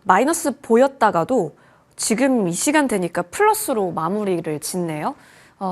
마이너스 보였다가도 지금 이 시간 되니까 플러스로 마무리를 짓네요.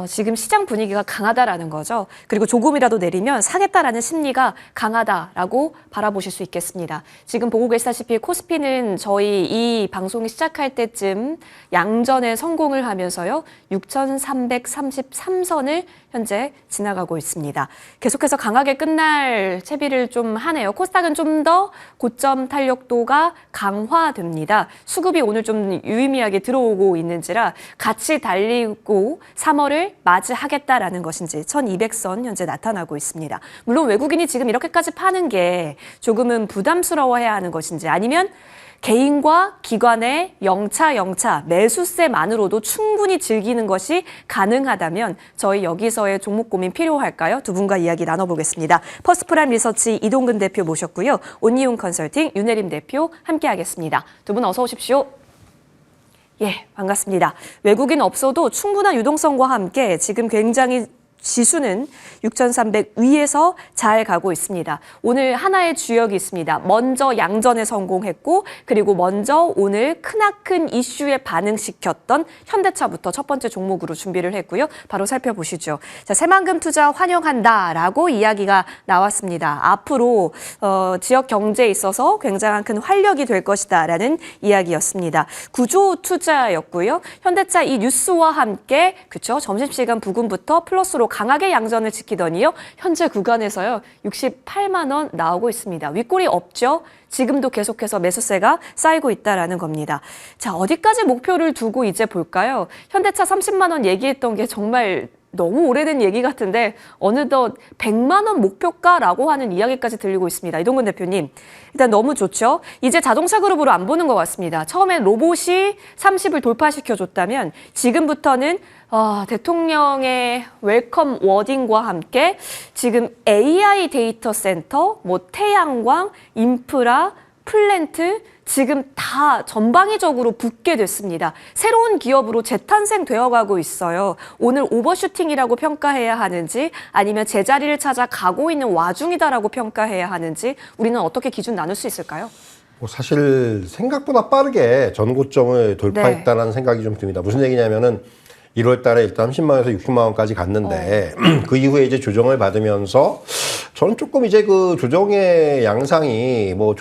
지금 시장 분위기가 강하다라는 거죠. 그리고 조금이라도 내리면 사겠다라는 심리가 강하다라고 바라보실 수 있겠습니다. 지금 보고 계시다시피 코스피는 저희 이 방송이 시작할 때쯤 양전에 성공을 하면서요. 6,333선을 현재 지나가고 있습니다. 계속해서 강하게 끝날 채비를 좀 하네요. 코스닥은 좀 더 고점 탄력도가 강화됩니다. 수급이 오늘 좀 유의미하게 들어오고 있는지라 같이 달리고 3월을 맞이하겠다라는 것인지 1200선 현재 나타나고 있습니다. 물론 외국인이 지금 이렇게까지 파는 게 조금은 부담스러워해야 하는 것인지 아니면 개인과 기관의 영차 매수세만으로도 충분히 즐기는 것이 가능하다면 저희 여기서의 종목 고민 필요할까요? 두 분과 이야기 나눠보겠습니다. 퍼스트프라임 리서치 이동근 대표 모셨고요. 온니움 컨설팅 윤혜림 대표 함께하겠습니다. 두 분 어서 오십시오. 예, 반갑습니다. 외국인 없어도 충분한 유동성과 함께 지금 굉장히 지수는 6,300 위에서 잘 가고 있습니다. 오늘 하나의 주역이 있습니다. 먼저 양전에 성공했고 그리고 먼저 오늘 크나큰 이슈에 반응시켰던 현대차부터 첫 번째 종목으로 준비를 했고요. 바로 살펴보시죠. 자, 새만금 투자 환영한다라고 이야기가 나왔습니다. 앞으로 지역 경제에 있어서 굉장한 큰 활력이 될 것이다라는 이야기였습니다. 구조 투자였고요. 현대차 이 뉴스와 함께 그렇죠. 점심시간 부근부터 플러스로 강하게 양전을 지키더니요. 현재 구간에서요. 68만 원 나오고 있습니다. 윗골이 없죠. 지금도 계속해서 매수세가 쌓이고 있다라는 겁니다. 자, 어디까지 목표를 두고 이제 볼까요? 현대차 30만 원 얘기했던 게 정말 너무 오래된 얘기 같은데 어느덧 100만 원 목표가라고 하는 이야기까지 들리고 있습니다. 이동근 대표님, 일단 너무 좋죠. 이제 자동차 그룹으로 안 보는 것 같습니다. 처음엔 로봇이 30을 돌파시켜줬다면 지금부터는 대통령의 웰컴 워딩과 함께 지금 AI 데이터 센터, 뭐 태양광, 인프라, 플랜트 지금 다 전방위적으로 붙게 됐습니다. 새로운 기업으로 재탄생되어 가고 있어요. 오늘 오버슈팅이라고 평가해야 하는지 아니면 제자리를 찾아 가고 있는 와중이다라고 평가해야 하는지 우리는 어떻게 기준 나눌 수 있을까요? 사실 생각보다 빠르게 전고점을 돌파했다는 생각이 좀 듭니다. 무슨 얘기냐면은 1월 달에 일단 30만 원에서 60만 원까지 갔는데 그 이후에 이제 조정을 받으면서 저는 조금 이제 그 조정의 양상이 뭐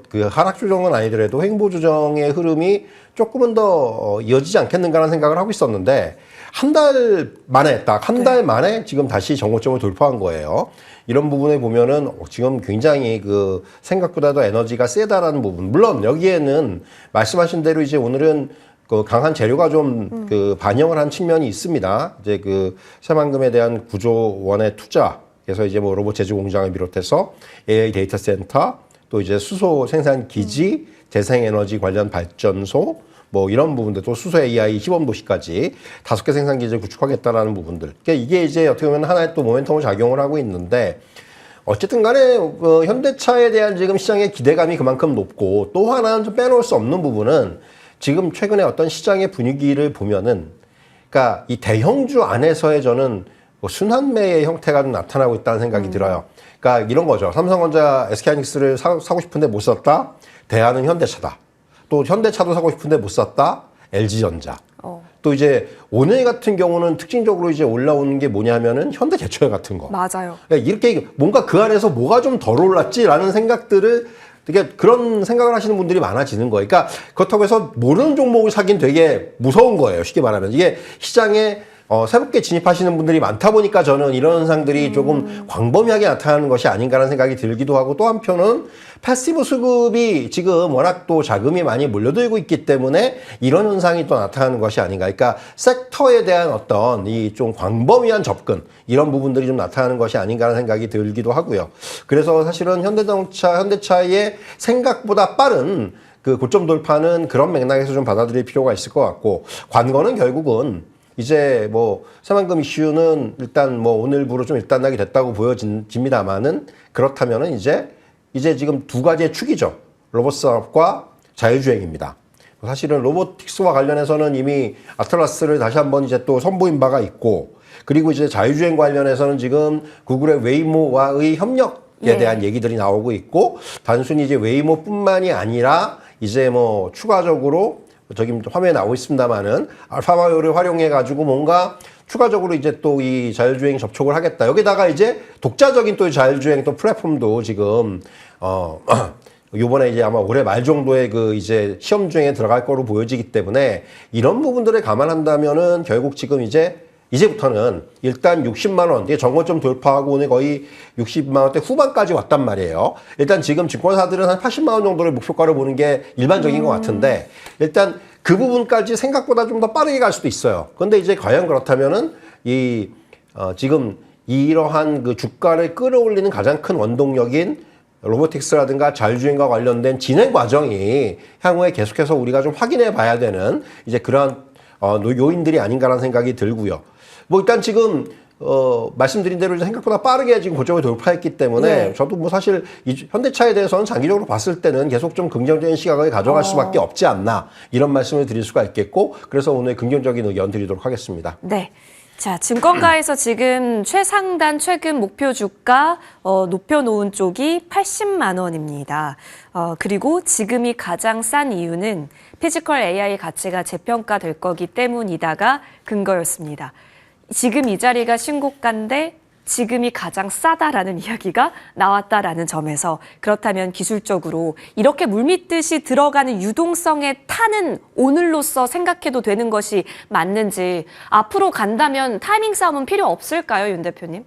그 하락 조정은 아니더라도 횡보 조정의 흐름이 조금은 더 이어지지 않겠는가라는 생각을 하고 있었는데 한 달 만에 딱 한 달 만에 지금 다시 정고점을 돌파한 거예요. 이런 부분에 보면은 지금 굉장히 그 생각보다도 에너지가 세다라는 부분. 물론 여기에는 말씀하신 대로 이제 오늘은 그 강한 재료가 좀 그 반영을 한 측면이 있습니다. 이제 그 새만금에 대한 구조원의 투자, 그래서 이제 뭐 로봇 제조 공장을 비롯해서 AI 데이터 센터, 또 이제 수소 생산 기지, 재생에너지 관련 발전소, 뭐 이런 부분들, 또 수소 AI 시범도시까지 5개 생산 기지를 구축하겠다라는 부분들. 그러니까 이게 이제 어떻게 보면 하나의 또 모멘텀을 작용을 하고 있는데. 어쨌든 간에 현대차에 대한 지금 시장의 기대감이 그만큼 높고 또 하나는 좀 빼놓을 수 없는 부분은 지금 최근에 어떤 시장의 분위기를 보면은 그러니까 이 대형주 안에서의 저는 뭐 순환매의 형태가 좀 나타나고 있다는 생각이 들어요. 그러니까 이런 거죠. 삼성전자, SK하이닉스를 사고 싶은데 못 샀다. 대안은 현대차다. 또 현대차도 사고 싶은데 못 샀다. LG전자. 또 이제 오늘 같은 경우는 특징적으로 이제 올라오는 게 뭐냐면은 현대제철 같은 거. 맞아요. 그러니까 이렇게 뭔가 그 안에서 뭐가 좀 덜 올랐지라는 생각들을 그러니까 그런 생각을 하시는 분들이 많아지는 거예요. 그러니까 그렇다고 해서 모르는 종목을 사긴 되게 무서운 거예요. 쉽게 말하면. 이게 시장에 새롭게 진입하시는 분들이 많다 보니까 저는 이런 현상들이 조금 광범위하게 나타나는 것이 아닌가라는 생각이 들기도 하고 또 한편은 패시브 수급이 지금 워낙 또 자금이 많이 몰려들고 있기 때문에 이런 현상이 또 나타나는 것이 아닌가. 그러니까 섹터에 대한 어떤 이 좀 광범위한 접근 이런 부분들이 좀 나타나는 것이 아닌가라는 생각이 들기도 하고요. 그래서 사실은 현대차의 생각보다 빠른 그 고점 돌파는 그런 맥락에서 좀 받아들일 필요가 있을 것 같고 관건은 결국은 이제 뭐 새만금 이슈는 일단 뭐 오늘부로 좀 일단락이 됐다고 보여집니다만은 그렇다면은 이제 지금 두 가지의 축이죠. 로봇 산업과 자율주행입니다. 사실은 로보틱스와 관련해서는 이미 아틀라스를 다시 한번 이제 또 선보인 바가 있고 그리고 이제 자율주행 관련해서는 지금 구글의 웨이모와의 협력 예. 대한 얘기들이 나오고 있고, 단순히 이제 웨이모뿐만이 아니라 이제 뭐 추가적으로 저기 화면에 나오고 있습니다만은 알파바이오를 활용해 가지고 뭔가 추가적으로 이제 또 이 자율주행 접촉을 하겠다. 여기다가 이제 독자적인 또 자율주행 또 플랫폼도 지금 요번에 이제 아마 올해 말 정도에 그 이제 시험 중에 들어갈 거로 보여지기 때문에 이런 부분들을 감안한다면은 결국 지금 이제부터는 일단 60만 원, 이게 정고점 돌파하고 오늘 거의 60만 원대 후반까지 왔단 말이에요. 일단 지금 증권사들은 한 80만 원 정도를 목표가로 보는 게 일반적인 것 같은데, 일단 그 부분까지 생각보다 좀 더 빠르게 갈 수도 있어요. 근데 이제 과연 그렇다면은 지금 이러한 그 주가를 끌어올리는 가장 큰 원동력인 로보틱스라든가 자율주행과 관련된 진행 과정이 향후에 계속해서 우리가 좀 확인해 봐야 되는 이제 그러한 요인들이 아닌가라는 생각이 들고요. 뭐 일단 지금 말씀드린 대로 생각보다 빠르게 지금 고점을 돌파했기 때문에 저도 뭐 사실 이 현대차에 대해서는 장기적으로 봤을 때는 계속 좀 긍정적인 시각을 가져갈 수밖에 없지 않나, 이런 말씀을 드릴 수가 있겠고, 그래서 오늘 긍정적인 의견 드리도록 하겠습니다. 네. 자, 증권가에서 지금 최상단 최근 목표 주가 높여놓은 쪽이 80만 원입니다. 그리고 지금이 가장 싼 이유는 피지컬 AI 가치가 재평가될 거기 때문이다가 근거였습니다. 지금 이 자리가 신고가인데 지금이 가장 싸다라는 이야기가 나왔다라는 점에서, 그렇다면 기술적으로 이렇게 물밀듯이 들어가는 유동성에 타는 오늘로서 생각해도 되는 것이 맞는지, 앞으로 간다면 타이밍 싸움은 필요 없을까요, 윤 대표님?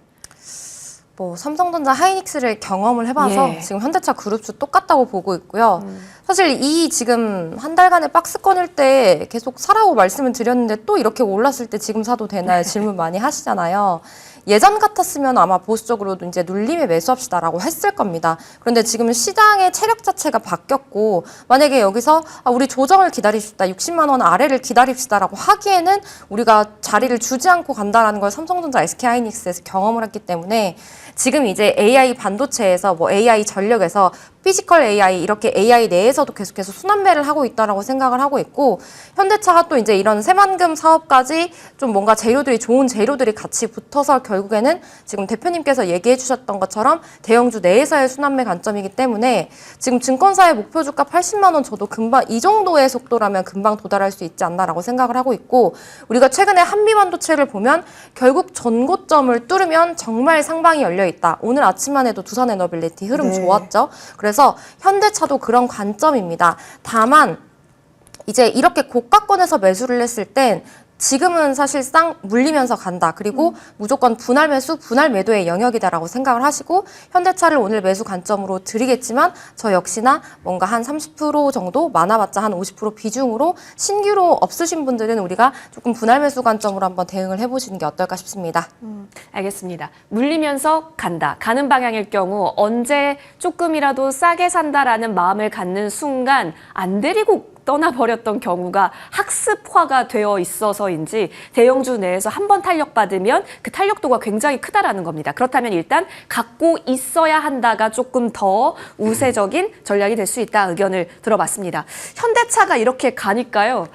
뭐 삼성전자, 하이닉스를 경험을 해봐서 지금 현대차 그룹주 똑같다고 보고 있고요. 사실 이 지금 한 달간의 박스권일 때 계속 사라고 말씀을 드렸는데 또 이렇게 올랐을 때 지금 사도 되나요? 질문 많이 하시잖아요. 예전 같았으면 아마 보수적으로도 이제 눌림에 매수합시다라고 했을 겁니다. 그런데 지금 시장의 체력 자체가 바뀌었고, 만약에 여기서 우리 조정을 기다립시다, 60만 원 아래를 기다립시다라고 하기에는 우리가 자리를 주지 않고 간다라는 걸 삼성전자, SK하이닉스에서 경험을 했기 때문에 지금 이제 AI 반도체에서 뭐 AI 전력에서 피지컬 AI, 이렇게 AI 내에서도 계속해서 순환매를 하고 있다라고 생각을 하고 있고, 현대차가 또 이제 이런 새만금 사업까지 좀 뭔가 재료들이, 좋은 재료들이 같이 붙어서 결국에는 지금 대표님께서 얘기해 주셨던 것처럼 대형주 내에서의 순환매 관점이기 때문에 지금 증권사의 목표 주가 80만 원 저도 금방 이 정도의 속도라면 금방 도달할 수 있지 않나라고 생각을 하고 있고, 우리가 최근에 한미반도체를 보면 결국 전고점을 뚫으면 정말 상방이 열려 있다. 오늘 아침만 해도 두산에너빌리티 흐름 좋았죠. 그래서 현대차도 그런 관점입니다. 다만 이제 이렇게 고가권에서 매수를 했을 땐 지금은 사실상 물리면서 간다. 그리고 무조건 분할 매수, 분할 매도의 영역이다라고 생각을 하시고, 현대차를 오늘 매수 관점으로 드리겠지만 저 역시나 뭔가 한 30% 정도, 많아봤자 한 50% 비중으로 신규로 없으신 분들은 우리가 조금 분할 매수 관점으로 한번 대응을 해보시는 게 어떨까 싶습니다. 알겠습니다. 물리면서 간다. 가는 방향일 경우 언제 조금이라도 싸게 산다라는 마음을 갖는 순간 안 데리고 떠나버렸던 경우가 학습화가 되어 있어서인지 대형주 내에서 한 번 탄력받으면 그 탄력도가 굉장히 크다라는 겁니다. 그렇다면 일단 갖고 있어야 한다가 조금 더 우세적인 전략이 될 수 있다 의견을 들어봤습니다. 현대차가 이렇게 가니까요.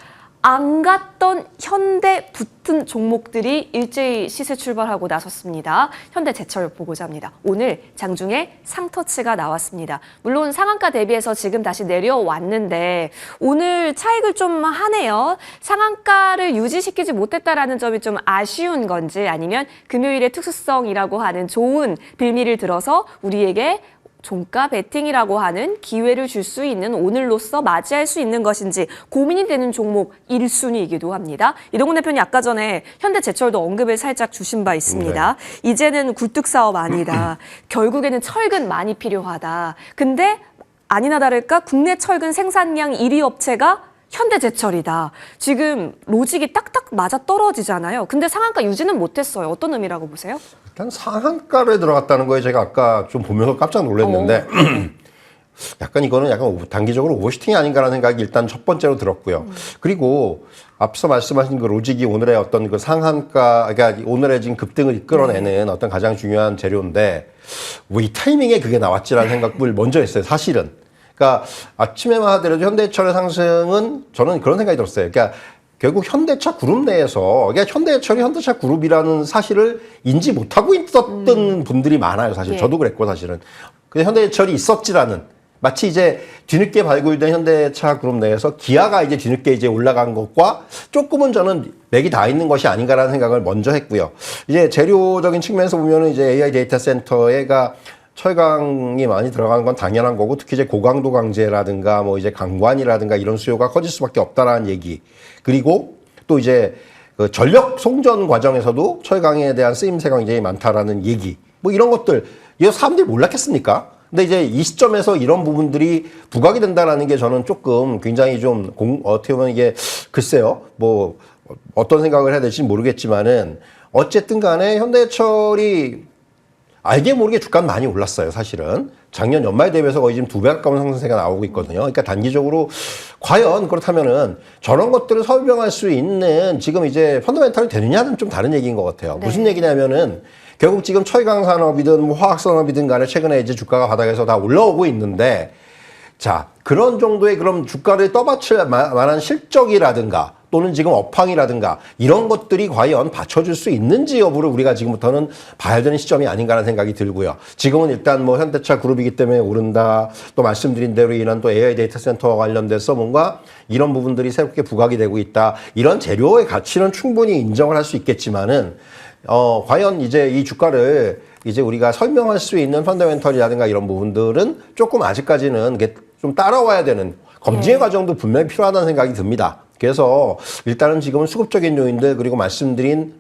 안 갔던 현대 붙은 종목들이 일제히 시세 출발하고 나섰습니다. 현대제철 보고자 합니다. 오늘 장중에 상터치가 나왔습니다. 물론 상한가 대비해서 지금 다시 내려왔는데 오늘 차익을 좀 하네요. 상한가를 유지시키지 못했다라는 점이 좀 아쉬운 건지, 아니면 금요일의 특수성이라고 하는 좋은 빌미를 들어서 우리에게 종가 베팅이라고 하는 기회를 줄 수 있는 오늘로서 맞이할 수 있는 것인지 고민이 되는 종목 1순위이기도 합니다. 이동훈 대표님 아까 전에 현대제철도 언급을 살짝 주신 바 있습니다. 이제는 굴뚝사업 아니다. 결국에는 철근 많이 필요하다. 근데 아니나 다를까 국내 철근 생산량 1위 업체가 현대제철이다. 지금 로직이 딱딱 맞아 떨어지잖아요. 근데 상한가 유지는 못했어요. 어떤 의미라고 보세요? 일단 상한가를 들어갔다는 거에 제가 아까 좀 보면서 깜짝 놀랐는데 약간 이거는 약간 단기적으로 오버슈팅이 아닌가라는 생각이 일단 첫 번째로 들었고요. 그리고 앞서 말씀하신 그 로직이 오늘의 어떤 그 상한가, 그러니까 오늘의 지금 급등을 이끌어내는 어떤 가장 중요한 재료인데 왜 이 타이밍에 그게 나왔지라는 생각을 먼저 했어요. 사실은. 그러니까 아침에만 하더라도 현대철의 상승은 저는 그런 생각이 들었어요. 그러니까 결국 현대차 그룹 내에서 그러니까 현대해철이 현대차 그룹이라는 사실을 인지 못하고 있었던 분들이 많아요. 사실 예. 저도 그랬고 사실은. 근데 현대해철이 있었지라는 마치 이제 뒤늦게 발굴된 현대차 그룹 내에서 기아가 이제 뒤늦게 이제 올라간 것과 조금은 저는 맥이 다 있는 것이 아닌가라는 생각을 먼저 했고요. 이제 재료적인 측면에서 보면은 이제 AI 데이터 센터가 철강이 많이 들어간 건 당연한 거고 특히 이제 고강도 강제라든가 뭐 이제 강관이라든가 이런 수요가 커질 수밖에 없다라는 얘기. 그리고 또 이제 그 전력 송전 과정에서도 철강에 대한 쓰임새가 굉장히 많다라는 얘기. 뭐 이런 것들 이거 사람들이 몰랐겠습니까? 근데 이제 이 시점에서 이런 부분들이 부각이 된다라는 게 저는 조금 굉장히 좀 어떻게 보면 이게 글쎄요. 뭐 어떤 생각을 해야 될지 모르겠지만은 어쨌든 간에 현대해철이 알게 모르게 주가는 많이 올랐어요, 사실은. 작년 연말 대비해서 거의 지금 2배 가까운 상승세가 나오고 있거든요. 그러니까 단기적으로 과연 그렇다면은 저런 것들을 설명할 수 있는 지금 이제 펀더멘탈이 되느냐는 좀 다른 얘기인 것 같아요. 네. 무슨 얘기냐면은 결국 지금 철강 산업이든 뭐 화학 산업이든 간에 최근에 이제 주가가 바닥에서 다 올라오고 있는데 자, 그런 정도의 그럼 주가를 떠받칠 만한 실적이라든가 또는 지금 업황이라든가 이런 것들이 과연 받쳐줄 수 있는지 여부를 우리가 지금부터는 봐야 되는 시점이 아닌가라는 생각이 들고요. 지금은 일단 뭐 현대차 그룹이기 때문에 오른다. 또 말씀드린 대로 이런 또 AI 데이터 센터와 관련돼서 뭔가 이런 부분들이 새롭게 부각이 되고 있다. 이런 재료의 가치는 충분히 인정을 할 수 있겠지만은 과연 이제 이 주가를 이제 우리가 설명할 수 있는 펀더멘털이라든가 이런 부분들은 조금 아직까지는 이게 좀 따라와야 되는 검증의 과정도 분명히 필요하다는 생각이 듭니다. 그래서 일단은 지금은 수급적인 요인들 그리고 말씀드린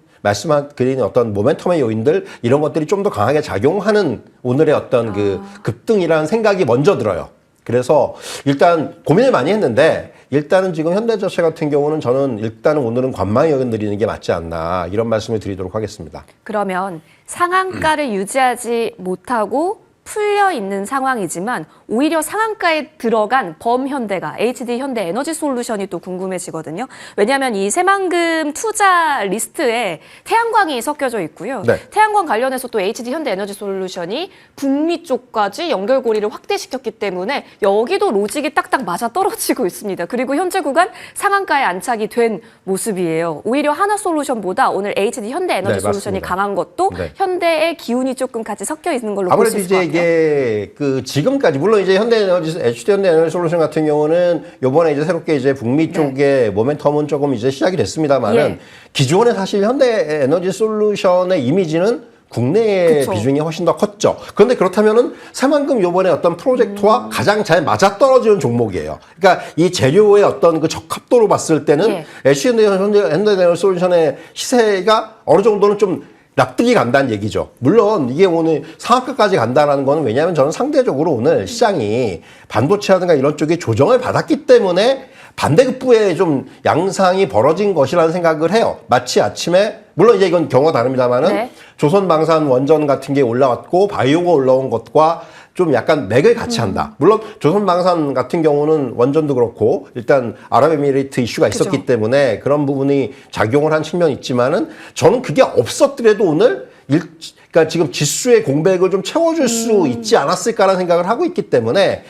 어떤 모멘텀의 요인들 이런 것들이 좀 더 강하게 작용하는 오늘의 어떤 그 급등이라는 생각이 먼저 들어요. 그래서 일단 고민을 많이 했는데 일단은 지금 현대자체 같은 경우는 저는 일단은 오늘은 관망의 의견 드리는 게 맞지 않나 이런 말씀을 드리도록 하겠습니다. 그러면 상한가를 유지하지 못하고 풀려 있는 상황이지만 오히려 상한가에 들어간 범현대가 HD 현대 에너지 솔루션이 또 궁금해지거든요. 왜냐하면 이 새만금 투자 리스트에 태양광이 섞여져 있고요. 네. 태양광 관련해서 또 HD 현대 에너지 솔루션이 북미 쪽까지 연결고리를 확대시켰기 때문에 여기도 로직이 딱딱 맞아 떨어지고 있습니다. 그리고 현재 구간 상한가에 안착이 된 모습이에요. 오히려 하나솔루션보다 오늘 HD 현대 에너지 네, 솔루션이 맞습니다. 강한 것도 네. 현대의 기운이 조금 같이 섞여 있는 걸로 볼 수 아무래도 있을 것 이제 같아요. 이게 그 지금까지 물론 이제 HD 현대 에너지 솔루션 같은 경우는 요번에 이제 새롭게 이제 북미 쪽의 모멘텀은 조금 이제 시작이 됐습니다만은 예. 기존에 사실 현대 에너지 솔루션의 이미지는 국내의 그쵸. 비중이 훨씬 더 컸죠. 그런데 그렇다면은 새만금 요번에 어떤 프로젝트와 가장 잘 맞아떨어지는 종목이에요. 그러니까 이 재료의 어떤 그 적합도로 봤을 때는 예. HD 현대 에너지 솔루션의 시세가 어느 정도는 좀 납득이 간다는 얘기죠. 물론 이게 오늘 상한가까지 간다는 거는 왜냐하면 저는 상대적으로 오늘 시장이 반도체라든가 이런 쪽에 조정을 받았기 때문에 반대급부에 좀 양상이 벌어진 것이라는 생각을 해요. 마치 아침에 물론 이제 이건 경우가 다릅니다만은 네. 조선방산 원전 같은 게 올라왔고 바이오가 올라온 것과 좀 약간 맥을 같이 한다. 물론 조선방산 같은 경우는 원전도 그렇고 일단 아랍에미리트 이슈가 있었기 그죠. 때문에 그런 부분이 작용을 한 측면이 있지만은 저는 그게 없었더라도 오늘 그러니까 지금 지수의 공백을 좀 채워줄 수 있지 않았을까라는 생각을 하고 있기 때문에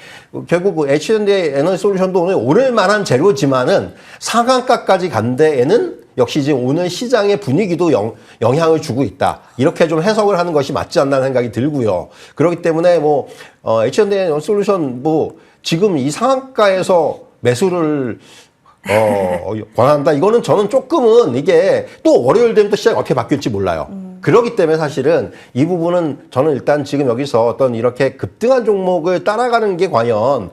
결국 HD 에너지 솔루션도 오늘 오를 만한 재료지만은 상한가까지 간 데에는 역시 이제 오늘 시장의 분위기도 영향을 주고 있다. 이렇게 좀 해석을 하는 것이 맞지 않나는 생각이 들고요. 그렇기 때문에 뭐 HD 솔루션 뭐 지금 이 상한가에서 매수를 권한다. 이거는 저는 조금은 이게 또 월요일 되면 또 시장이 어떻게 바뀔지 몰라요. 그렇기 때문에 사실은 이 부분은 저는 일단 지금 여기서 어떤 이렇게 급등한 종목을 따라가는 게 과연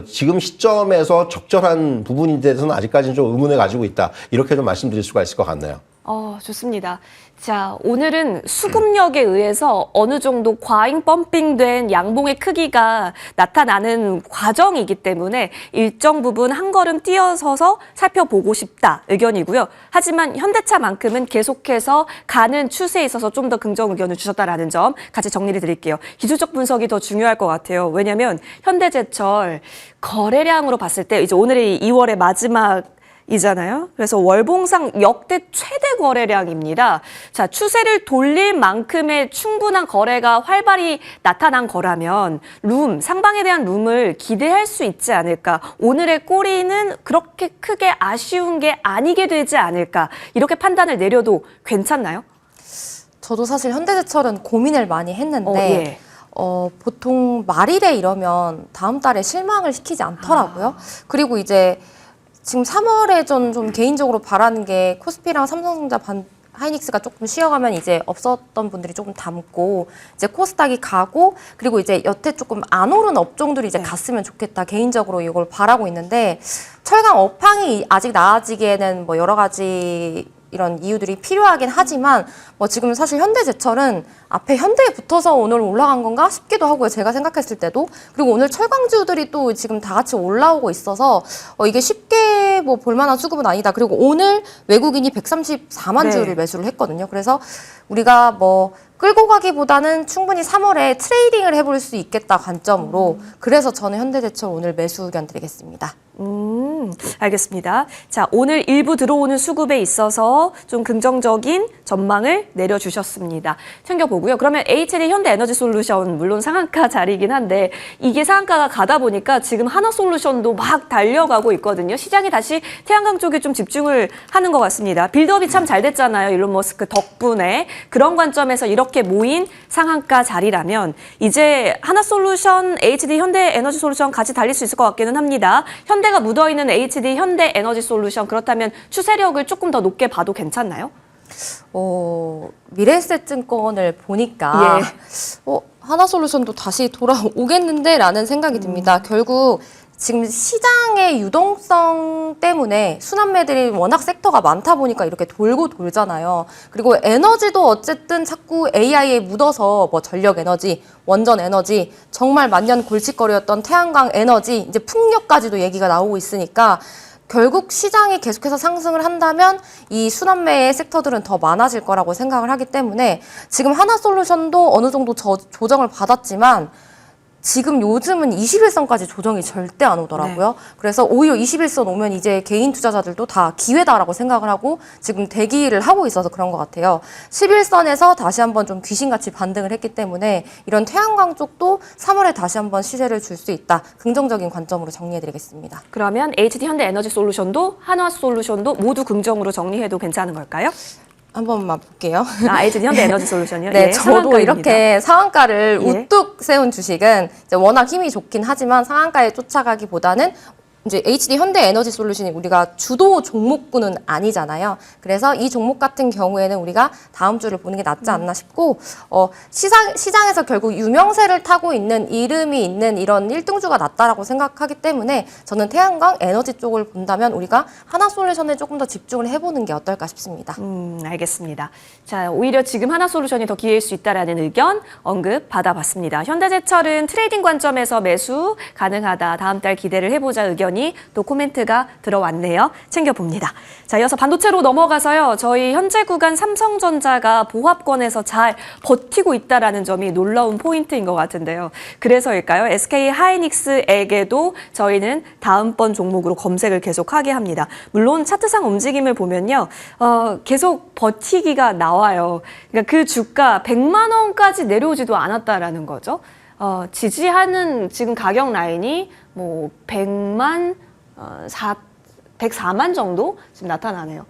지금 시점에서 적절한 부분에 대해서는 아직까지는 좀 의문을 가지고 있다. 이렇게 좀 말씀드릴 수가 있을 것 같네요. 좋습니다. 자, 오늘은 수급력에 의해서 어느 정도 과잉 펌핑된 양봉의 크기가 나타나는 과정이기 때문에 일정 부분 한 걸음 뛰어서서 살펴보고 싶다 의견이고요. 하지만 현대차만큼은 계속해서 가는 추세에 있어서 좀 더 긍정 의견을 주셨다라는 점 같이 정리를 드릴게요. 기술적 분석이 더 중요할 것 같아요. 왜냐하면 현대제철 거래량으로 봤을 때 이제 오늘이 2월의 마지막 이잖아요. 그래서 월봉상 역대 최대 거래량입니다. 자, 추세를 돌릴 만큼의 충분한 거래가 활발히 나타난 거라면 상방에 대한 룸을 기대할 수 있지 않을까. 오늘의 꼬리는 그렇게 크게 아쉬운 게 아니게 되지 않을까. 이렇게 판단을 내려도 괜찮나요? 저도 사실 현대제철은 고민을 많이 했는데 예. 보통 말일에 이러면 다음 달에 실망을 시키지 않더라고요. 그리고 이제 지금 3월에 좀 개인적으로 바라는 게 코스피랑 삼성전자 하이닉스가 조금 쉬어가면 이제 없었던 분들이 조금 담고 이제 코스닥이 가고 그리고 이제 여태 조금 안 오른 업종들이 이제 갔으면 좋겠다. 개인적으로 이걸 바라고 있는데 철강 업황이 아직 나아지기에는 뭐 여러 가지 이런 이유들이 필요하긴 하지만 뭐 지금 사실 현대제철은 앞에 현대에 붙어서 오늘 올라간 건가 싶기도 하고요. 제가 생각했을 때도. 그리고 오늘 철강주들이 또 지금 다 같이 올라오고 있어서 이게 쉽게 뭐 볼만한 수급은 아니다. 그리고 오늘 외국인이 134만 주를 매수를 했거든요. 그래서 우리가 뭐 끌고 가기보다는 충분히 3월에 트레이딩을 해볼 수 있겠다 관점으로 그래서 저는 현대제철 오늘 매수 의견 드리겠습니다. 알겠습니다. 자, 오늘 일부 들어오는 수급에 있어서 좀 긍정적인 전망을 내려주셨습니다. 챙겨보고요. 그러면 HD 현대에너지솔루션 물론 상한가 자리이긴 한데 이게 상한가가 가다 보니까 지금 하나솔루션도 막 달려가고 있거든요. 시장이 다시 태양광 쪽에 좀 집중을 하는 것 같습니다. 빌드업이 참 잘 됐잖아요. 일론 머스크 덕분에. 그런 관점에서 이렇게 모인 상한가 자리라면 이제 하나솔루션, HD 현대에너지솔루션 같이 달릴 수 있을 것 같기는 합니다. 현대가 묻어있는 HD 현대에너지솔루션 그렇다면 추세력을 조금 더 높게 봐도 괜찮나요? 미래에셋증권을 보니까 하나솔루션도 다시 돌아오겠는데 라는 생각이 듭니다. 결국 지금 시장의 유동성 때문에 순환매들이 워낙 섹터가 많다 보니까 이렇게 돌고 돌잖아요. 그리고 에너지도 어쨌든 자꾸 AI에 묻어서 뭐 전력 에너지, 원전 에너지, 정말 만년 골칫거리였던 태양광 에너지, 이제 풍력까지도 얘기가 나오고 있으니까 결국 시장이 계속해서 상승을 한다면 이 순환매의 섹터들은 더 많아질 거라고 생각을 하기 때문에 지금 하나솔루션도 어느 정도 조정을 받았지만 지금 요즘은 21선까지 조정이 절대 안 오더라고요. 그래서 오히려 21선 오면 이제 개인 투자자들도 다 기회다라고 생각을 하고 지금 대기를 하고 있어서 그런 것 같아요. 11선에서 다시 한번 좀 귀신같이 반등을 했기 때문에 이런 태양광 쪽도 3월에 다시 한번 시세를 줄 수 있다. 긍정적인 관점으로 정리해드리겠습니다. 그러면 HD 현대에너지솔루션도 한화솔루션도 모두 긍정으로 정리해도 괜찮은 걸까요? 한 번만 볼게요. HD 현대에너지솔루션이요? 네, 예, 저도 상한가입니다. 이렇게 상한가를 예. 우뚝 세운 주식은 이제 워낙 힘이 좋긴 하지만 상한가에 쫓아가기보다는 이제 HD 현대에너지솔루션이 우리가 주도 종목군은 아니잖아요. 그래서 이 종목 같은 경우에는 우리가 다음 주를 보는 게 낫지 않나 싶고 시장에서 결국 유명세를 타고 있는 이름이 있는 이런 1등주가 낫다라고 생각하기 때문에 저는 태양광 에너지 쪽을 본다면 우리가 하나솔루션에 조금 더 집중을 해보는 게 어떨까 싶습니다. 알겠습니다. 자, 오히려 지금 하나솔루션이 더 기회일 수 있다라는 의견 언급 받아봤습니다. 현대제철은 트레이딩 관점에서 매수 가능하다. 다음 달 기대를 해보자 의견이 또 코멘트가 들어왔네요. 챙겨봅니다. 자, 이어서 반도체로 넘어가서요. 저희 현재 구간 삼성전자가 보합권에서 잘 버티고 있다라는 점이 놀라운 포인트인 것 같은데요. 그래서일까요? SK 하이닉스에게도 저희는 다음번 종목으로 검색을 계속하게 합니다. 물론 차트상 움직임을 보면요. 계속 버티기가 나와요. 그러니까 그 주가 100만 원까지 내려오지도 않았다라는 거죠. 지지하는 지금 가격 라인이 뭐 104만 정도 지금 나타나네요.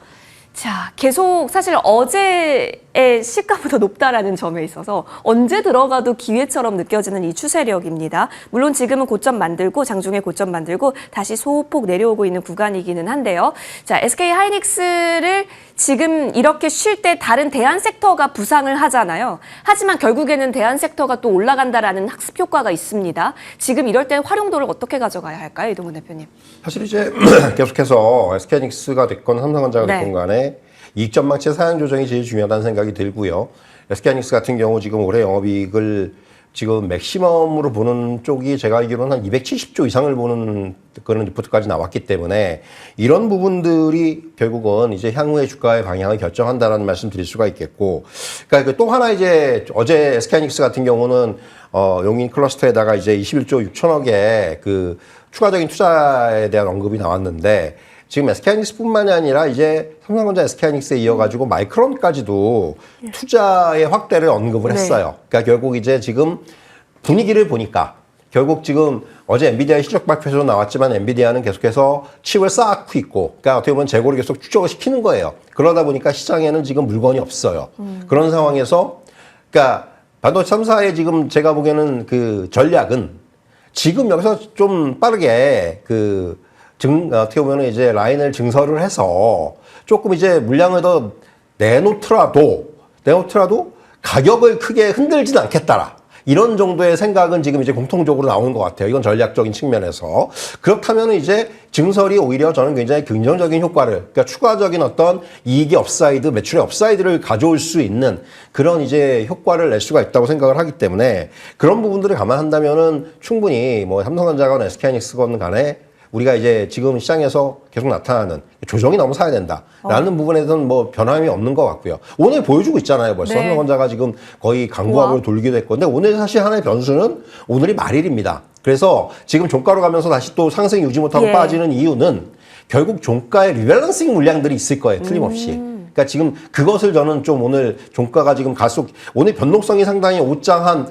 자, 계속 사실 어제의 시가보다 높다라는 점에 있어서 언제 들어가도 기회처럼 느껴지는 이 추세력입니다. 물론 지금은 고점 만들고 장중에 고점 만들고 다시 소폭 내려오고 있는 구간이기는 한데요. 자, SK 하이닉스를 지금 이렇게 쉴 때 다른 대안 섹터가 부상을 하잖아요. 하지만 결국에는 대안 섹터가 또 올라간다라는 학습 효과가 있습니다. 지금 이럴 때 활용도를 어떻게 가져가야 할까요, 이동훈 대표님? 사실 이제 계속해서 SK하이닉스가 됐건 삼성전자가 됐건 간에 이익 전망치 상향 조정이 제일 중요하다는 생각이 들고요. SK하이닉스 같은 경우 지금 올해 영업이익을 지금 맥시멈으로 보는 쪽이 제가 알기로는 한 270조 이상을 보는 그런 리포트까지 나왔기 때문에 이런 부분들이 결국은 이제 향후의 주가의 방향을 결정한다라는 말씀 드릴 수가 있겠고, 그러니까 또 하나 이제 어제 SK하이닉스 같은 경우는 용인 클러스터에다가 이제 21조 6천억의 그 추가적인 투자에 대한 언급이 나왔는데 지금 SK하이닉스뿐만이 아니라 이제 삼성전자 SK하이닉스에 이어가지고 마이크론까지도 투자의 확대를 언급을 했어요. 그러니까 결국 이제 지금 분위기를 보니까 결국 지금 어제 엔비디아의 실적 발표에서 나왔지만 엔비디아는 계속해서 칩을 쌓고 있고, 그러니까 어떻게 보면 재고를 계속 축적을 시키는 거예요. 그러다 보니까 시장에는 지금 물건이 없어요. 그런 상황에서, 그러니까 반도체 3사의 지금 제가 보기에는 그 전략은 지금 여기서 좀 빠르게 어떻게 보면 이제 라인을 증설을 해서 조금 이제 물량을 더 내놓더라도 가격을 크게 흔들진 않겠다라. 이런 정도의 생각은 지금 이제 공통적으로 나오는 것 같아요. 이건 전략적인 측면에서. 그렇다면 이제 증설이 오히려 저는 굉장히 긍정적인 효과를, 그러니까 추가적인 어떤 이익의 업사이드, 매출의 업사이드를 가져올 수 있는 그런 이제 효과를 낼 수가 있다고 생각을 하기 때문에 그런 부분들을 감안한다면은 충분히 뭐 삼성전자건 SK하이닉스건 간에 우리가 이제 지금 시장에서 계속 나타나는 조정이 너무 사야 된다라는 부분에 대해서는 뭐 변함이 없는 것 같고요. 오늘 보여주고 있잖아요. 벌써 네. 삼성전자가 지금 거의 강보합으로 돌기도 했고. 근데 오늘 사실 하나의 변수는 오늘이 말일입니다. 그래서 지금 종가로 가면서 다시 또 상승 유지 못하고 예. 빠지는 이유는 결국 종가의 리밸런싱 물량들이 있을 거예요. 틀림없이. 그러니까 지금 그것을 저는 좀 오늘 종가가 지금 오늘 변동성이 상당히 옷장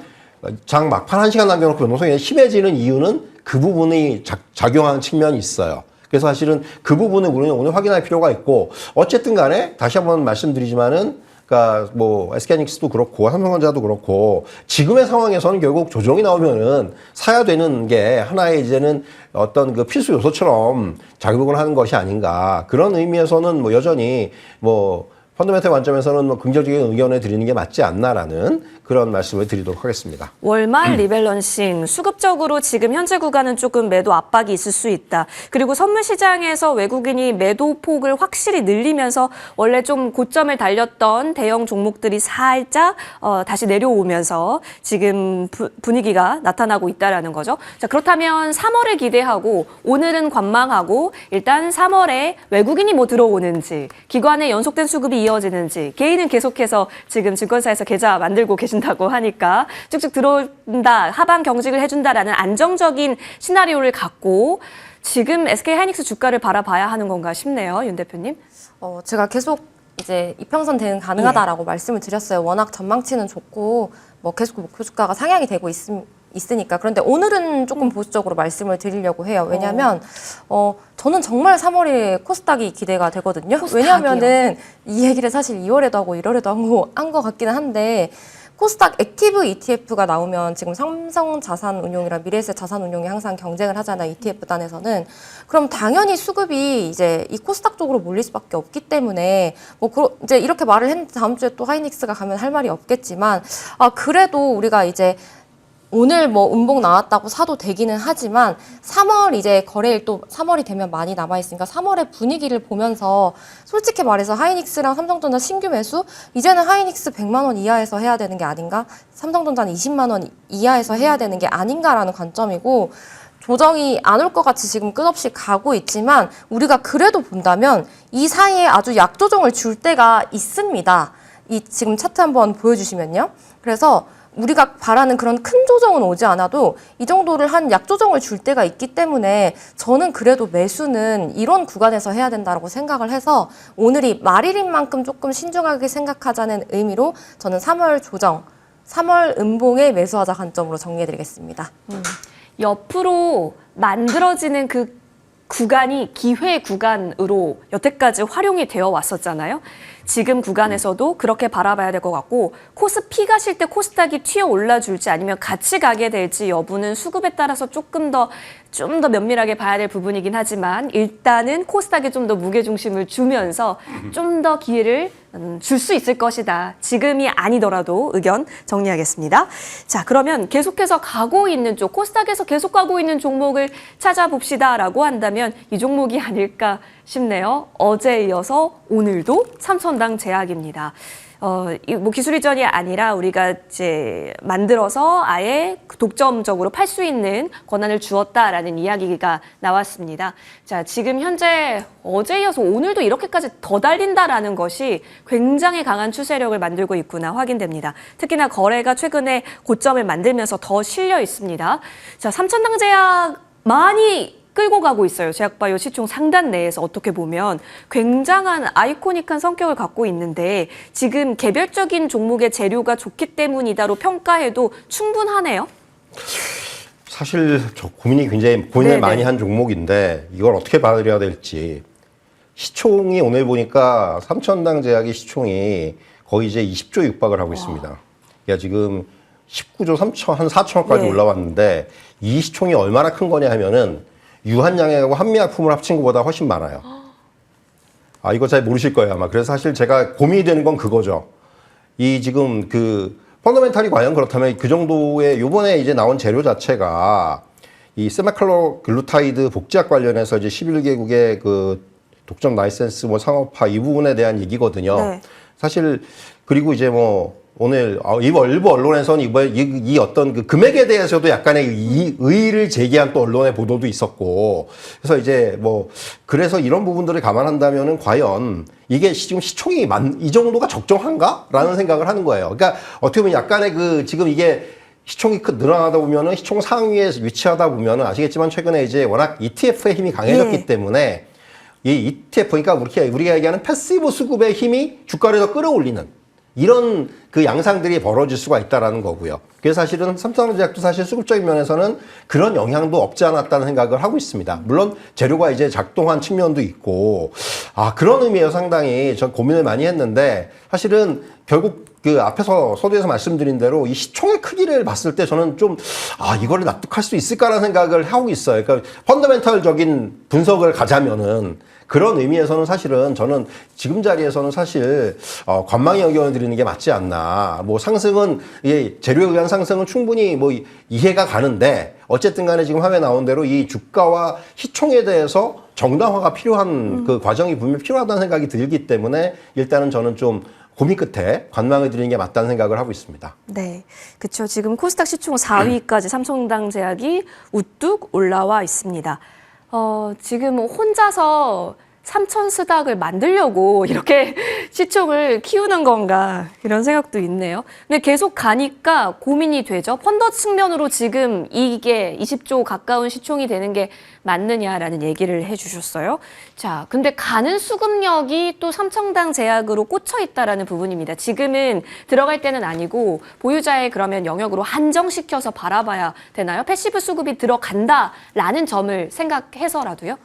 장 막판 1시간 남겨놓고 변동성이 심해지는 이유는 그 부분이 작용하는 측면이 있어요. 그래서 사실은 그 부분을 우리는 오늘 확인할 필요가 있고, 어쨌든 간에 다시 한번 말씀드리지만은, 그러니까 뭐 SK하이닉스도 그렇고 삼성전자도 그렇고 지금의 상황에서는 결국 조정이 나오면은 사야 되는 게 하나의 이제는 어떤 그 필수 요소처럼 작용을 하는 것이 아닌가. 그런 의미에서는 뭐 여전히 뭐 펀더멘털 관점에서는 뭐 긍정적인 의견을 드리는 게 맞지 않나라는 그런 말씀을 드리도록 하겠습니다. 월말 리밸런싱, 수급적으로 지금 현재 구간은 조금 매도 압박이 있을 수 있다. 그리고 선물 시장에서 외국인이 매도 폭을 확실히 늘리면서 원래 좀 고점을 달렸던 대형 종목들이 살짝 다시 내려오면서 지금 분위기가 나타나고 있다라는 거죠. 자, 그렇다면 3월을 기대하고 오늘은 관망하고 일단 3월에 외국인이 뭐 들어오는지, 기관의 연속된 수급이 이어지는지, 개인은 계속해서 지금 증권사에서 계좌 만들고 계신다고 하니까 쭉쭉 들어온다, 하방 경직을 해준다라는 안정적인 시나리오를 갖고 지금 SK하이닉스 주가를 바라봐야 하는 건가 싶네요, 윤 대표님. 제가 계속 이제 이평선 대응 가능하다라고 말씀을 드렸어요. 워낙 전망치는 좋고 뭐 계속 목표 주가가 상향이 되고 있으니까. 그런데 오늘은 조금 보수적으로 말씀을 드리려고 해요. 왜냐하면 저는 정말 3월에 코스닥이 기대가 되거든요. 코스닥이요? 왜냐하면은 이 얘기를 사실 2월에도 하고 1월에도 한 것 같기는 한데, 코스닥 액티브 ETF가 나오면 지금 삼성자산운용이랑 미래에셋 자산운용이 항상 경쟁을 하잖아요. ETF 단에서는. 그럼 당연히 수급이 이제 이 코스닥 쪽으로 몰릴 수밖에 없기 때문에 이제 이렇게 말을 했는데 다음 주에 또 하이닉스가 가면 할 말이 없겠지만, 그래도 우리가 이제 오늘 뭐 음봉 나왔다고 사도 되기는 하지만 3월 이제 거래일 또 3월이 되면 많이 남아있으니까 3월의 분위기를 보면서 솔직히 말해서 하이닉스랑 삼성전자 신규 매수, 이제는 하이닉스 100만 원 이하에서 해야 되는 게 아닌가, 삼성전자는 20만 원 이하에서 해야 되는 게 아닌가라는 관점이고, 조정이 안 올 것 같이 지금 끝없이 가고 있지만 우리가 그래도 본다면 이 사이에 아주 약조정을 줄 때가 있습니다. 이 지금 차트 한번 보여주시면요. 그래서 우리가 바라는 그런 큰 조정은 오지 않아도 이 정도를 한 약조정을 줄 때가 있기 때문에 저는 그래도 매수는 이런 구간에서 해야 된다고 생각을 해서 오늘이 말일인 만큼 조금 신중하게 생각하자는 의미로 저는 3월 조정, 3월 음봉에 매수하자 관점으로 정리해드리겠습니다. 옆으로 만들어지는 그 구간이 기회 구간으로 여태까지 활용이 되어 왔었잖아요. 지금 구간에서도 그렇게 바라봐야 될 것 같고, 코스피 가실 때 코스닥이 튀어 올라줄지 아니면 같이 가게 될지 여부는 수급에 따라서 좀 더 면밀하게 봐야 될 부분이긴 하지만 일단은 코스닥에 좀 더 무게중심을 주면서 좀 더 기회를 줄 수 있을 것이다. 지금이 아니더라도 의견 정리하겠습니다. 자, 그러면 계속해서 가고 있는 쪽, 코스닥에서 계속 가고 있는 종목을 찾아봅시다라고 한다면 이 종목이 아닐까 싶네요. 어제에 이어서 오늘도 3천당 제약입니다. 뭐 기술 이전이 아니라 우리가 이제 만들어서 아예 독점적으로 팔 수 있는 권한을 주었다라는 이야기가 나왔습니다. 자, 지금 현재 어제 이어서 오늘도 이렇게까지 더 달린다라는 것이 굉장히 강한 추세력을 만들고 있구나 확인됩니다. 특히나 거래가 최근에 고점을 만들면서 더 실려 있습니다. 자, 3천당 제약 많이 끌고 가고 있어요. 제약바이오 시총 상단 내에서 어떻게 보면 굉장한 아이코닉한 성격을 갖고 있는데 지금 개별적인 종목의 재료가 좋기 때문이다로 평가해도 충분하네요. 사실 저 고민을 네네. 많이 한 종목인데 이걸 어떻게 받아들여야 될지. 시총이 오늘 보니까 삼천당 제약의 시총이 거의 이제 20조 육박을 하고 있습니다. 야, 지금 19조 3천, 한 4천억까지 예. 올라왔는데 이 시총이 얼마나 큰 거냐 하면은 유한양액하고 한미약품을 합친 것보다 훨씬 많아요. 아, 이거 잘 모르실 거예요, 아마. 그래서 사실 제가 고민이 되는 건 그거죠. 이 지금 그 펀더멘탈이 과연 그렇다면 그 정도의 요번에 이제 나온 재료 자체가 이 세마클로글루타이드 복제약 관련해서 이제 11개국의 그 독점 라이센스 뭐 상업화 이 부분에 대한 얘기거든요. 네. 사실 그리고 이제 뭐 오늘 일부 언론에서는 이 어떤 그 금액에 대해서도 약간의 의의를 제기한 또 언론의 보도도 있었고 그래서 이제 뭐 그래서 이런 부분들을 감안한다면은 과연 이게 지금 시총이 이 정도가 적정한가라는 생각을 하는 거예요. 그러니까 어떻게 보면 약간의 그 지금 이게 시총이 늘어나다 보면은 시총 상위에 위치하다 보면은 아시겠지만 최근에 이제 워낙 ETF의 힘이 강해졌기 예. 때문에 이 ETF 그러니까 우리가 얘기하는 패시브 수급의 힘이 주가를 더 끌어올리는 이런 그 양상들이 벌어질 수가 있다라는 거고요. 그래서 사실은 삼성전자도 사실 수급적인 면에서는 그런 영향도 없지 않았다는 생각을 하고 있습니다. 물론 재료가 이제 작동한 측면도 있고 그런 의미에서 상당히 전 고민을 많이 했는데 사실은 결국 그 앞에서 서두에서 말씀드린 대로 이 시총의 크기를 봤을 때 저는 좀 이거를 납득할 수 있을까라는 생각을 하고 있어요. 그러니까 펀더멘털적인 분석을 가자면은 그런 의미에서는 사실은 저는 지금 자리에서는 사실 관망의 의견을 드리는 게 맞지 않나. 뭐 상승은 재료에 의한 상승은 충분히 뭐 이해가 가는데 어쨌든 간에 지금 화면에 나온 대로 이 주가와 시총에 대해서 정당화가 필요한 그 과정이 분명히 필요하다는 생각이 들기 때문에 일단은 저는 좀 고민 끝에 관망을 드리는 게 맞다는 생각을 하고 있습니다. 네, 그렇죠. 지금 코스닥 시총 4위까지 삼성당 제약이 우뚝 올라와 있습니다. 지금 혼자서 삼천스닥을 만들려고 이렇게 시총을 키우는 건가 이런 생각도 있네요. 근데 계속 가니까 고민이 되죠. 펀더 측면으로 지금 이게 20조 가까운 시총이 되는 게 맞느냐라는 얘기를 해주셨어요. 자, 근데 가는 수급력이 또 삼성당 제약으로 꽂혀 있다라는 부분입니다. 지금은 들어갈 때는 아니고 보유자의 그러면 영역으로 한정시켜서 바라봐야 되나요? 패시브 수급이 들어간다라는 점을 생각해서라도요?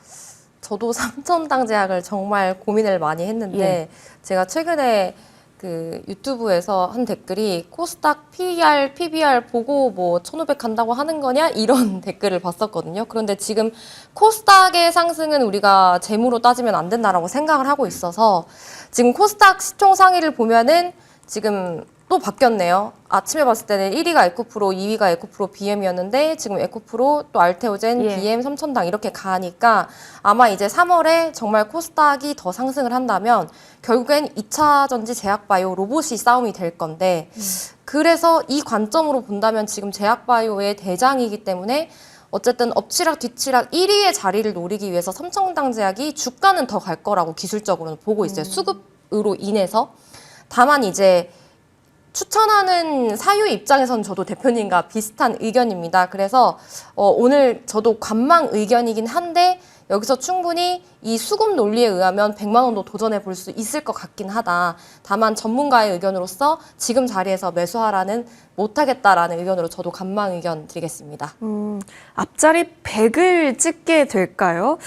저도 삼천당 제약을 정말 고민을 많이 했는데 제가 최근에 그 유튜브에서 한 댓글이 코스닥 PER, PBR 보고 뭐 1,500 간다고 하는 거냐? 이런 댓글을 봤었거든요. 그런데 지금 코스닥의 상승은 우리가 재무로 따지면 안 된다라고 생각을 하고 있어서 지금 코스닥 시총 상위를 보면은 지금 또 바뀌었네요. 아침에 봤을 때는 1위가 에코프로, 2위가 에코프로 BM이었는데 지금 에코프로, 또 알테오젠, BM, 삼천당 이렇게 가니까 아마 이제 3월에 정말 코스닥이 더 상승을 한다면 결국엔 2차 전지 제약바이오 로봇이 싸움이 될 건데 그래서 이 관점으로 본다면 지금 제약바이오의 대장이기 때문에 어쨌든 엎치락 뒤치락 1위의 자리를 노리기 위해서 삼성당 제약이 주가는 더 갈 거라고 기술적으로는 보고 있어요. 수급으로 인해서. 다만 이제 추천하는 사유 입장에서는 저도 대표님과 비슷한 의견입니다. 그래서 오늘 저도 관망 의견이긴 한데 여기서 충분히 이 수급 논리에 의하면 100만 원도 도전해 볼 수 있을 것 같긴 하다. 다만 전문가의 의견으로서 지금 자리에서 매수하라는 못하겠다라는 의견으로 저도 관망 의견 드리겠습니다. 앞자리 100을 찍게 될까요?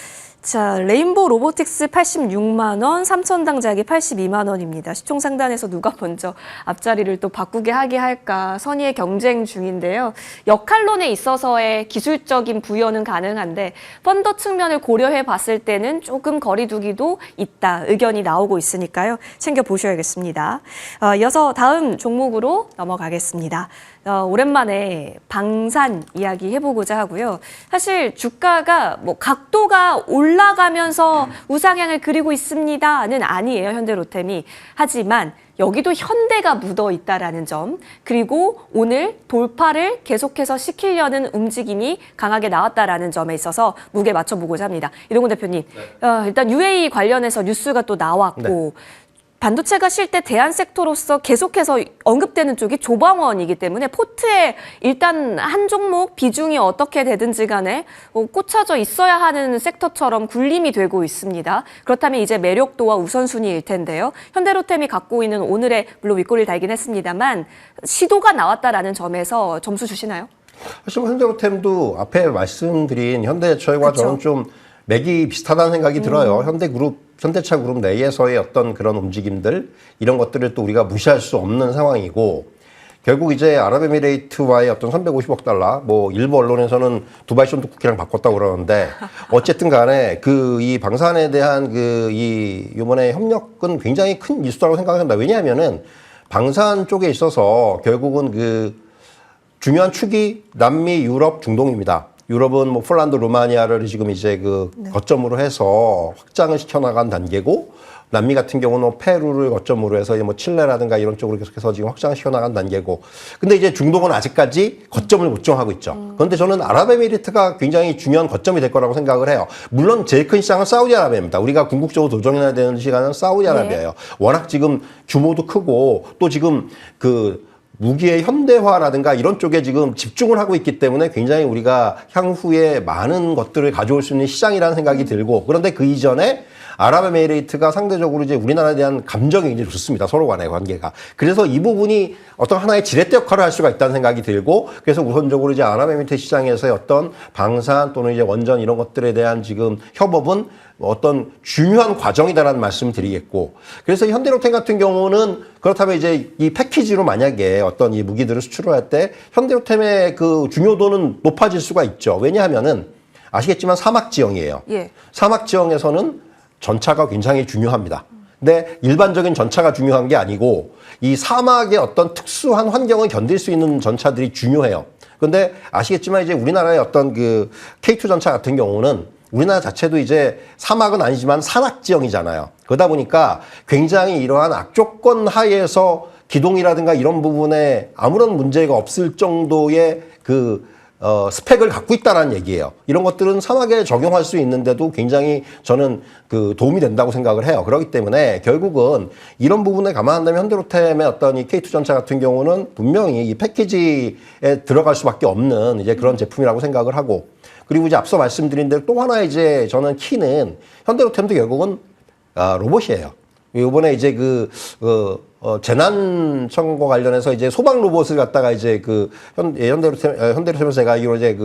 자, 레인보우 로보틱스 86만 원, 삼천당 제약이 82만 원입니다. 시총 상단에서 누가 먼저 앞자리를 또 바꾸게 하게 할까 선의의 경쟁 중인데요. 역할론에 있어서의 기술적인 부여는 가능한데 펀더 측면을 고려해 봤을 때는 조금 거리두기도 있다. 의견이 나오고 있으니까요. 챙겨보셔야겠습니다. 이어서 다음 종목으로 넘어가겠습니다. 오랜만에 방산 이야기 해보고자 하고요. 사실 주가가 뭐 각도가 올라가면서 우상향을 그리고 있습니다는 아니에요. 현대로템이. 하지만 여기도 현대가 묻어 있다라는 점, 그리고 오늘 돌파를 계속해서 시키려는 움직임이 강하게 나왔다라는 점에 있어서 무게 맞춰보고자 합니다. 이동훈 대표님, 일단 UAE 관련해서 뉴스가 또 나왔고 반도체가 쉴 때 대안 섹터로서 계속해서 언급되는 쪽이 조방원이기 때문에 포트에 일단 한 종목 비중이 어떻게 되든지 간에 꽂혀져 있어야 하는 섹터처럼 군림이 되고 있습니다. 그렇다면 이제 매력도와 우선순위일 텐데요. 현대로템이 갖고 있는 오늘의 물론 윗꼬리를 달긴 했습니다만 시도가 나왔다라는 점에서 점수 주시나요? 사실 현대로템도 앞에 말씀드린 현대철과 그쵸. 저는 좀 맥이 비슷하다는 생각이 들어요. 현대차 그룹 내에서의 어떤 그런 움직임들 이런 것들을 또 우리가 무시할 수 없는 상황이고 결국 이제 아랍에미레이트와의 어떤 350억 달러 뭐 일부 언론에서는 두바이 쫀득쿠키랑 바꿨다고 그러는데 어쨌든 간에 그 이 방산에 대한 그 이 이번에 협력은 굉장히 큰 이슈라고 생각합니다. 왜냐하면은 방산 쪽에 있어서 결국은 그 중요한 축이 남미, 유럽, 중동입니다. 유럽은 뭐 폴란드, 루마니아를 지금 이제 그 거점으로 해서 확장을 시켜나간 단계고 남미 같은 경우는 페루를 거점으로 해서 뭐 칠레라든가 이런 쪽으로 계속해서 지금 확장을 시켜나간 단계고 근데 이제 중동은 아직까지 거점을 못 정하고 있죠. 그런데 저는 아랍에미리트가 굉장히 중요한 거점이 될 거라고 생각을 해요. 물론 제일 큰 시장은 사우디아라비아입니다. 우리가 궁극적으로 도전해야 되는 시간은 사우디아라비아예요. 워낙 지금 규모도 크고 또 지금 그 무기의 현대화라든가 이런 쪽에 지금 집중을 하고 있기 때문에 굉장히 우리가 향후에 많은 것들을 가져올 수 있는 시장이라는 생각이 들고 그런데 그 이전에 아랍에미레이트가 상대적으로 이제 우리나라에 대한 감정이 굉장히 좋습니다. 서로 간의 관계가. 그래서 이 부분이 어떤 하나의 지렛대 역할을 할 수가 있다는 생각이 들고 그래서 우선적으로 이제 아랍에미레이트 시장에서의 어떤 방산 또는 이제 원전 이런 것들에 대한 지금 협업은 어떤 중요한 과정이다라는 말씀을 드리겠고 그래서 현대로템 같은 경우는 그렇다면 이제 이 패키지로 만약에 어떤 이 무기들을 수출을 할 때 현대로템의 그 중요도는 높아질 수가 있죠. 왜냐하면은 아시겠지만 사막 지형이에요. 예. 사막 지형에서는 전차가 굉장히 중요합니다. 근데 일반적인 전차가 중요한 게 아니고 이 사막의 어떤 특수한 환경을 견딜 수 있는 전차들이 중요해요. 근데 아시겠지만 이제 우리나라의 어떤 그 K2 전차 같은 경우는 우리나라 자체도 이제 사막은 아니지만 산악 지형이잖아요. 그러다 보니까 굉장히 이러한 악조건 하에서 기동이라든가 이런 부분에 아무런 문제가 없을 정도의 스펙을 갖고 있다는 얘기예요. 이런 것들은 사막에 적용할 수 있는데도 굉장히 저는 그 도움이 된다고 생각을 해요. 그렇기 때문에 결국은 이런 부분에 감안한다면 현대로템의 어떤 이 K2 전차 같은 경우는 분명히 이 패키지에 들어갈 수밖에 없는 이제 그런 제품이라고 생각을 하고 그리고 이제 앞서 말씀드린 대로 또 하나 이제 저는 키는 현대로템도 결국은 로봇이에요. 이번에 이제 재난 청과 관련해서 이제 소방 로봇을 갖다가 이제 현대로템에서 제가 알기로 이제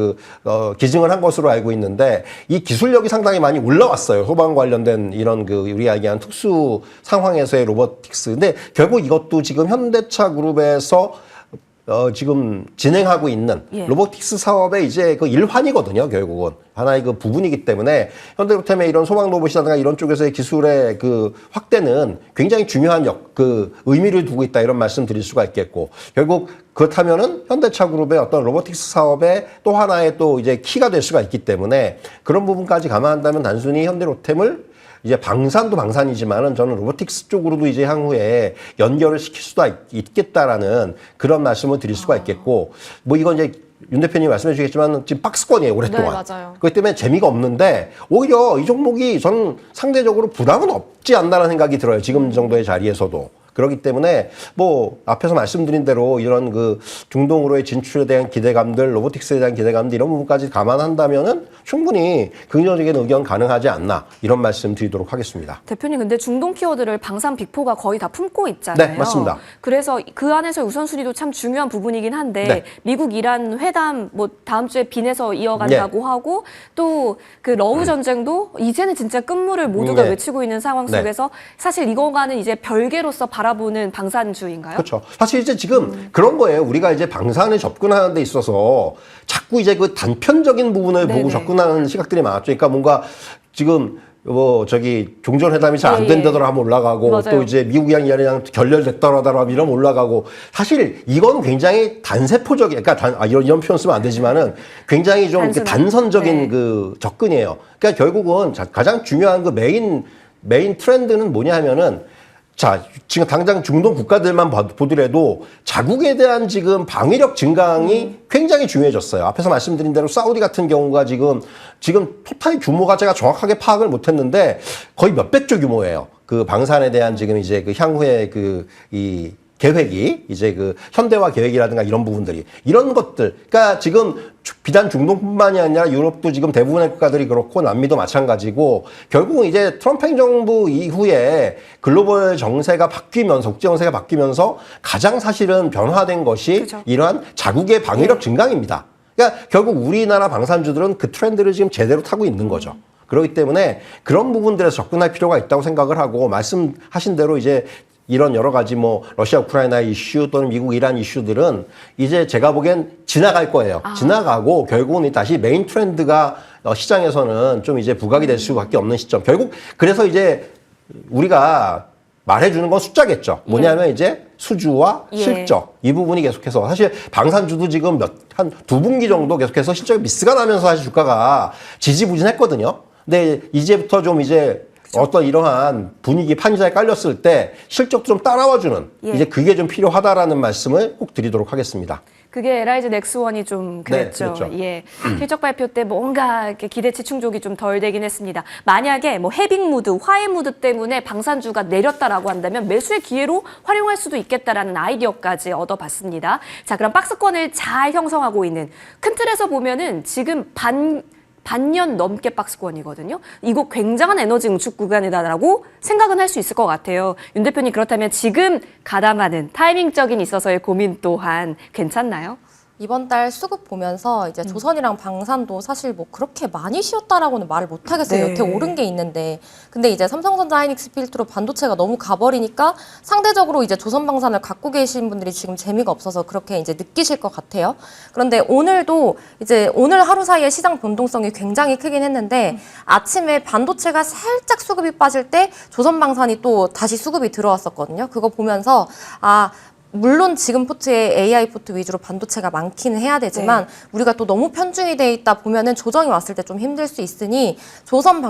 기증을 한 것으로 알고 있는데 이 기술력이 상당히 많이 올라왔어요. 소방 관련된 이런 우리가 얘기한 특수 상황에서의 로보틱스. 근데 결국 이것도 지금 현대차 그룹에서 지금 진행하고 있는 예. 로보틱스 사업의 이제 그 일환이거든요, 결국은. 하나의 그 부분이기 때문에 현대로템의 이런 소방 로봇이라든가 이런 쪽에서의 기술의 그 확대는 굉장히 중요한 의미를 두고 있다 이런 말씀 드릴 수가 있겠고 결국 그렇다면은 현대차 그룹의 어떤 로보틱스 사업의 또 하나의 또 이제 키가 될 수가 있기 때문에 그런 부분까지 감안한다면 단순히 현대로템을 이제 방산도 방산이지만은 저는 로보틱스 쪽으로도 이제 향후에 연결을 시킬 수도 있겠다라는 그런 말씀을 드릴 수가 있겠고 뭐 이건 이제 윤 대표님 말씀해 주시겠지만 지금 박스권이에요 오랫동안. 네, 맞아요. 그렇기 때문에 재미가 없는데 오히려 이 종목이 저는 상대적으로 부담은 없지 않나라는 생각이 들어요. 지금 정도의 자리에서도. 그렇기 때문에 뭐 앞에서 말씀드린 대로 이런 중동으로의 진출에 대한 기대감들, 로보틱스에 대한 기대감들 이런 부분까지 감안한다면은 충분히 긍정적인 의견 가능하지 않나 이런 말씀 드리도록 하겠습니다. 대표님 근데 중동 키워드를 방산 빅4가 거의 다 품고 있잖아요. 네, 맞습니다. 그래서 그 안에서 우선순위도 참 중요한 부분이긴 한데 네. 미국 이란 회담 뭐 다음 주에 빈에서 이어간다고 하고 또 그 러우 전쟁도 이제는 진짜 끝물을 모두가 네. 외치고 있는 상황 네. 속에서 사실 이거가는 이제 별개로서 바라보는 방산주의인가요? 그렇죠. 사실 이제 지금 그런 거예요. 우리가 이제 방산에 접근하는 데 있어서 자꾸 이제 그 단편적인 부분을 네네. 보고 접근하는 시각들이 많았죠. 그러니까 뭔가 지금 종전회담이 잘 안 된다더라 하면 올라가고 맞아요. 또 이제 미국이랑 이란이랑 결렬됐다더라 하면 이러면 올라가고 사실 이건 굉장히 단세포적인 그러니까 이런 표현 쓰면 안 되지만은 굉장히 좀 이렇게 단선적인 네. 접근이에요. 그러니까 결국은 가장 중요한 메인 트렌드는 뭐냐 하면은 자, 지금 당장 중동 국가들만 보더라도 자국에 대한 지금 방위력 증강이 굉장히 중요해졌어요. 앞에서 말씀드린 대로 사우디 같은 경우가 지금 토탈 규모가 제가 정확하게 파악을 못했는데 거의 몇백 조 규모예요. 그 방산에 대한 지금 이제 그 향후에 이 계획이 이제 그 현대화 계획이라든가 이런 부분들이 이런 것들 그러니까 지금 비단 중동뿐만이 아니라 유럽도 지금 대부분의 국가들이 그렇고 남미도 마찬가지고 결국은 이제 트럼프 행정부 이후에 글로벌 정세가 바뀌면서 국제 정세가 바뀌면서 가장 사실은 변화된 것이 그렇죠. 이러한 자국의 방위력 증강입니다. 그러니까 결국 우리나라 방산주들은 그 트렌드를 지금 제대로 타고 있는 거죠. 그렇기 때문에 그런 부분들에서 접근할 필요가 있다고 생각을 하고 말씀하신 대로 이제 이런 여러 가지 뭐 러시아 우크라이나 이슈 또는 미국 이란 이슈들은 이제 제가 보기엔 지나갈 거예요. 지나가고 결국은 다시 메인 트렌드가 시장에서는 좀 이제 부각이 될 수밖에 없는 시점. 결국 그래서 이제 우리가 말해주는 건 숫자겠죠. 뭐냐면 이제 수주와 실적 이 부분이 계속해서 사실 방산주도 지금 한 두 분기 정도 계속해서 실적 미스가 나면서 사실 주가가 지지부진했거든요. 근데 이제부터 좀 이제 어떤 이러한 분위기 판자에 깔렸을 때 실적도 좀 따라와주는 이제 그게 좀 필요하다라는 말씀을 꼭 드리도록 하겠습니다. 그게 LIG 넥스원이 좀 그랬죠. 네, 그렇죠. 예. 실적 발표 때 뭔가 이렇게 기대치 충족이 좀 덜 되긴 했습니다. 만약에 뭐 해빙 무드, 화해 무드 때문에 방산주가 내렸다라고 한다면 매수의 기회로 활용할 수도 있겠다라는 아이디어까지 얻어봤습니다. 자, 그럼 박스권을 잘 형성하고 있는 큰 틀에서 보면은 지금 반년 넘게 박스권이거든요. 이거 굉장한 에너지 응축 구간이다라고 생각은 할 수 있을 것 같아요. 윤 대표님 그렇다면 지금 가담하는 타이밍적인 있어서의 고민 또한 괜찮나요? 이번 달 수급 보면서 이제 조선이랑 방산도 사실 뭐 그렇게 많이 쉬었다라고는 말을 못 하겠어요. 네. 여태 오른 게 있는데. 근데 이제 삼성전자 하이닉스 필두로 반도체가 너무 가버리니까 상대적으로 이제 조선 방산을 갖고 계신 분들이 지금 재미가 없어서 그렇게 이제 느끼실 것 같아요. 그런데 오늘도 이제 오늘 하루 사이에 시장 변동성이 굉장히 크긴 했는데 아침에 반도체가 살짝 수급이 빠질 때 조선 방산이 또 다시 수급이 들어왔었거든요. 그거 보면서 물론 지금 포트에 AI 포트 위주로 반도체가 많기는 해야 되지만 우리가 또 너무 편중이 돼 있다 보면은 조정이 왔을 때 좀 힘들 수 있으니 조선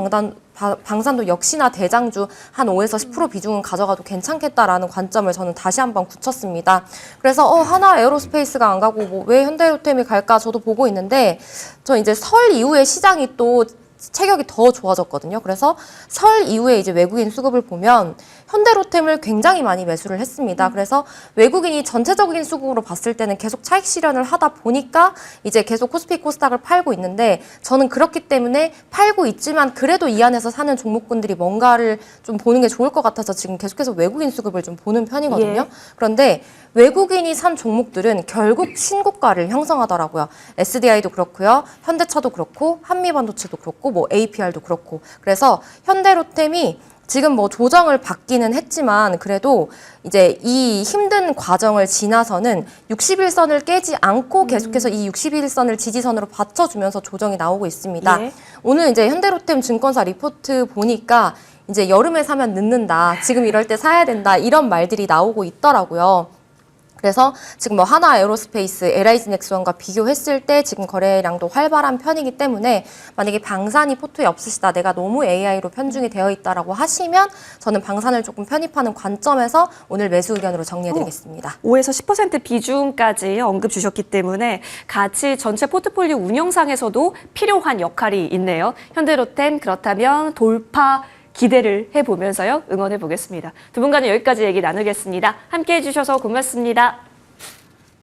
방산도 역시나 대장주 한 5에서 10% 비중은 가져가도 괜찮겠다라는 관점을 저는 다시 한번 굳혔습니다. 그래서 하나 에어로스페이스가 안 가고 뭐 왜 현대로템이 갈까 저도 보고 있는데 저 이제 설 이후에 시장이 또 체격이 더 좋아졌거든요. 그래서 설 이후에 이제 외국인 수급을 보면 현대로템을 굉장히 많이 매수를 했습니다. 그래서 외국인이 전체적인 수급으로 봤을 때는 계속 차익 실현을 하다 보니까 이제 계속 코스피 코스닥을 팔고 있는데 저는 그렇기 때문에 팔고 있지만 그래도 이 안에서 사는 종목군들이 뭔가를 좀 보는 게 좋을 것 같아서 지금 계속해서 외국인 수급을 좀 보는 편이거든요. 그런데 외국인이 산 종목들은 결국 신고가를 형성하더라고요. SDI도 그렇고요. 현대차도 그렇고 한미반도체도 그렇고 뭐 APR도 그렇고. 그래서 현대로템이 지금 뭐 조정을 받기는 했지만 그래도 이제 이 힘든 과정을 지나서는 60일선을 깨지 않고 계속해서 이 60일선을 지지선으로 받쳐주면서 조정이 나오고 있습니다. 오늘 이제 현대로템 증권사 리포트 보니까 이제 여름에 사면 늦는다. 지금 이럴 때 사야 된다. 이런 말들이 나오고 있더라고요. 그래서 지금 뭐 하나 에어로스페이스, LIG 넥스원과 비교했을 때 지금 거래량도 활발한 편이기 때문에 만약에 방산이 포트에 없으시다, 내가 너무 AI로 편중이 되어 있다라고 하시면 저는 방산을 조금 편입하는 관점에서 오늘 매수 의견으로 정리해드리겠습니다. 5에서 10% 비중까지 언급 주셨기 때문에 같이 전체 포트폴리오 운영상에서도 필요한 역할이 있네요. 현대로템 그렇다면 돌파 기대를 해보면서요. 응원해 보겠습니다. 두 분과는 여기까지 얘기 나누겠습니다. 함께해 주셔서 고맙습니다.